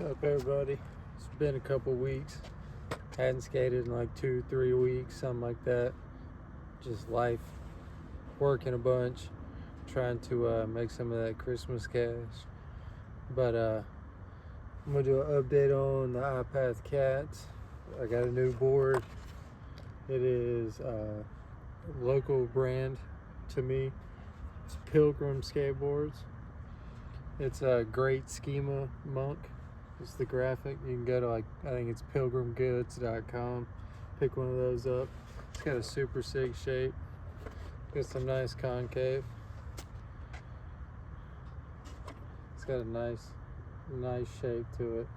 What's up, everybody? It's been a couple weeks. Hadn't skated in like 2-3 weeks, something like that. Just life, working a bunch, trying to make some of that Christmas cash. But I'm gonna do an update on the Ipath cats. I got a new board. It is a local brand to me. It's Pilgrim Skateboards. It's a great schema monk. It's the graphic. You can go to, like, I think it's pilgrimgoods.com. Pick one of those up. It's got a super sick shape. Got some nice concave. It's got a nice shape to it.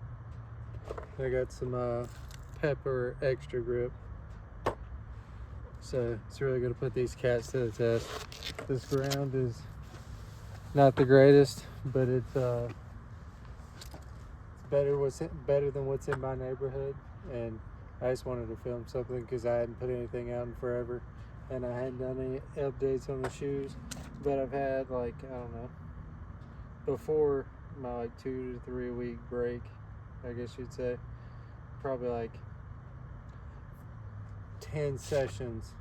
I got some pepper extra grip. So it's really gonna put these cats to the test. This ground is not the greatest, but it's better than what's in my neighborhood. And I just wanted to film something because I hadn't put anything out in forever, and I hadn't done any updates on the shoes. But I've had, like, I don't know, before my like 2 to 3 week break, I guess you'd say, probably like 10 sessions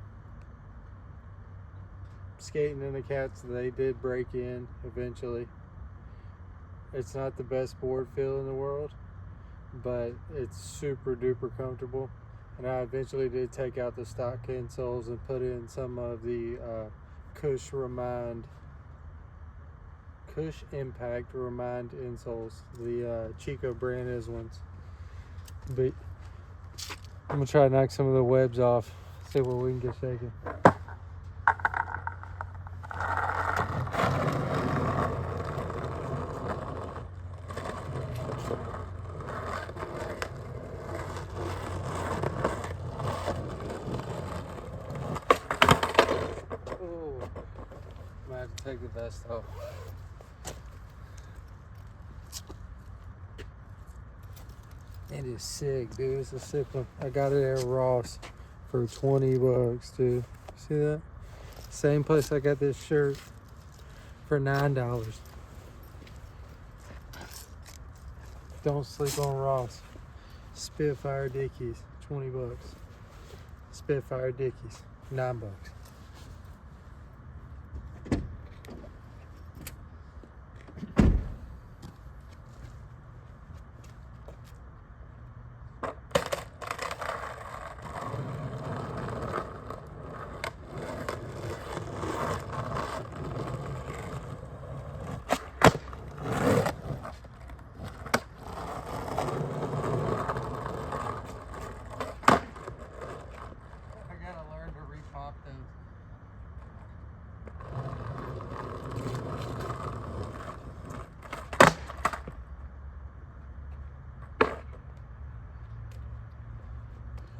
skating in the cats. They did break in eventually. It's not the best board feel in the world, but it's super duper comfortable. And I eventually did take out the stock insoles and put in some of the Cush Impact Remind insoles, the Chico brand is ones. But I'm gonna try to knock some of the webs off, see what we can get shaking. I have to take the vest off. It is sick, dude. It's a sick one. I got it at Ross for 20 bucks, dude. See that? Same place I got this shirt for $9. Don't sleep on Ross. Spitfire Dickies, 20 bucks. Spitfire Dickies, $9.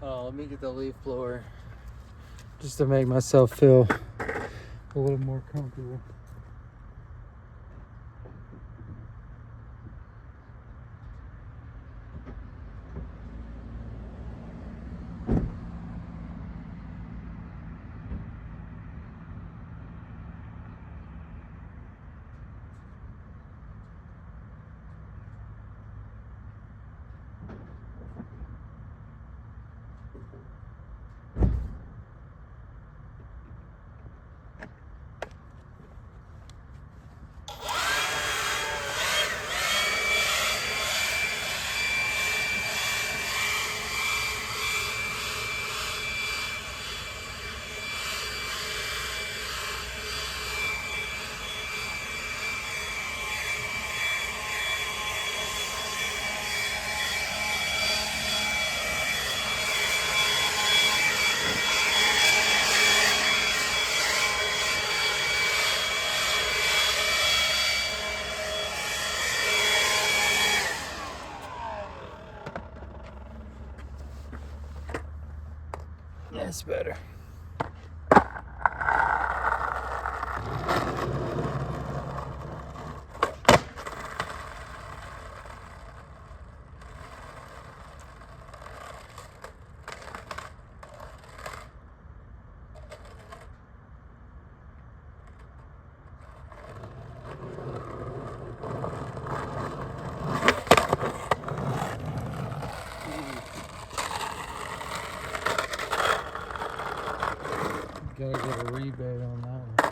Oh, let me get the leaf blower just to make myself feel a little more comfortable. That's better. Gotta get a rebate on that one.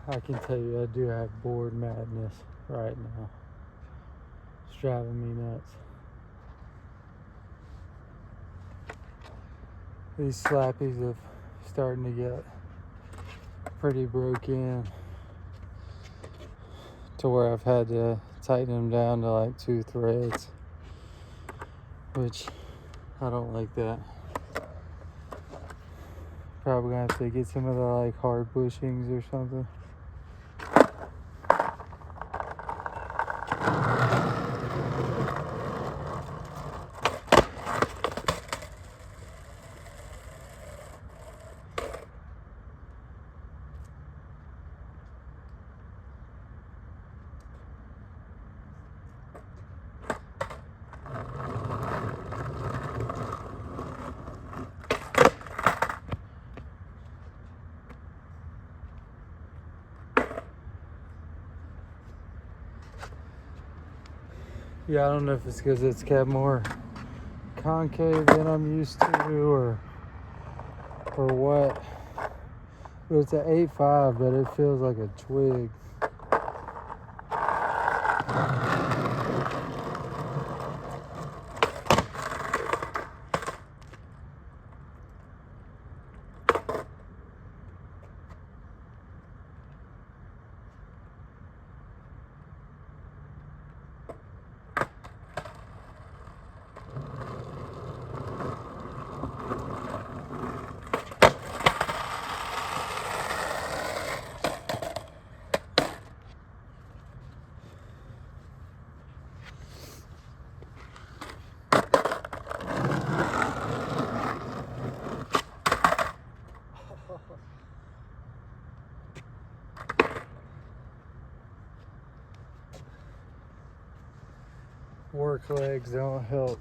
I can tell you I do have board madness right now. It's driving me nuts. These slappies have starting to get pretty broke in to where I've had to tighten them down to like 2 threads, which I don't like that. Probably gonna have to get some of the like hard bushings or something. Yeah, I don't know if it's because it's got more concave than I'm used to or what. But it's an 8.5, but it feels like a twig. Work legs don't help.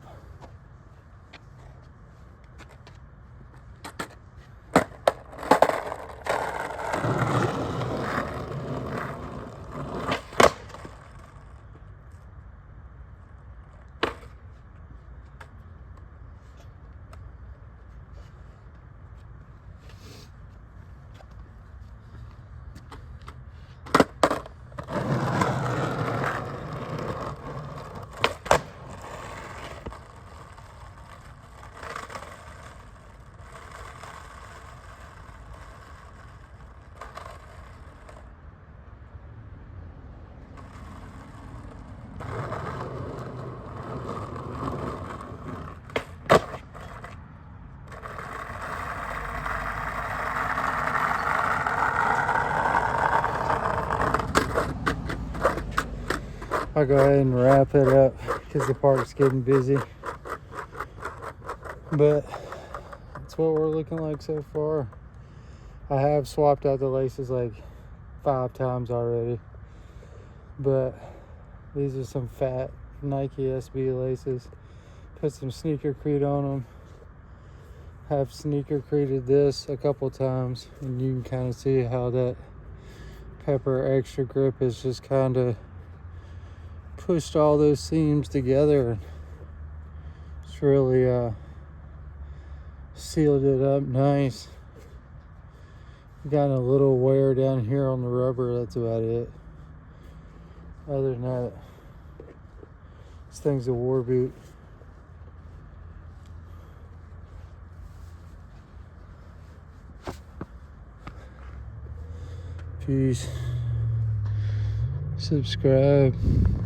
I'll go ahead and wrap it up because the park's getting busy. But that's what we're looking like so far. I have swapped out the laces like 5 times already. But these are some fat Nike SB laces. Put some sneakercrete on them. Have sneakercreted this a couple times, and you can kind of see how that pepper extra grip is just kind of pushed all those seams together. It's really sealed it up nice. Got a little wear down here on the rubber, that's about it. Other than that, this thing's a war boot. Peace. Subscribe.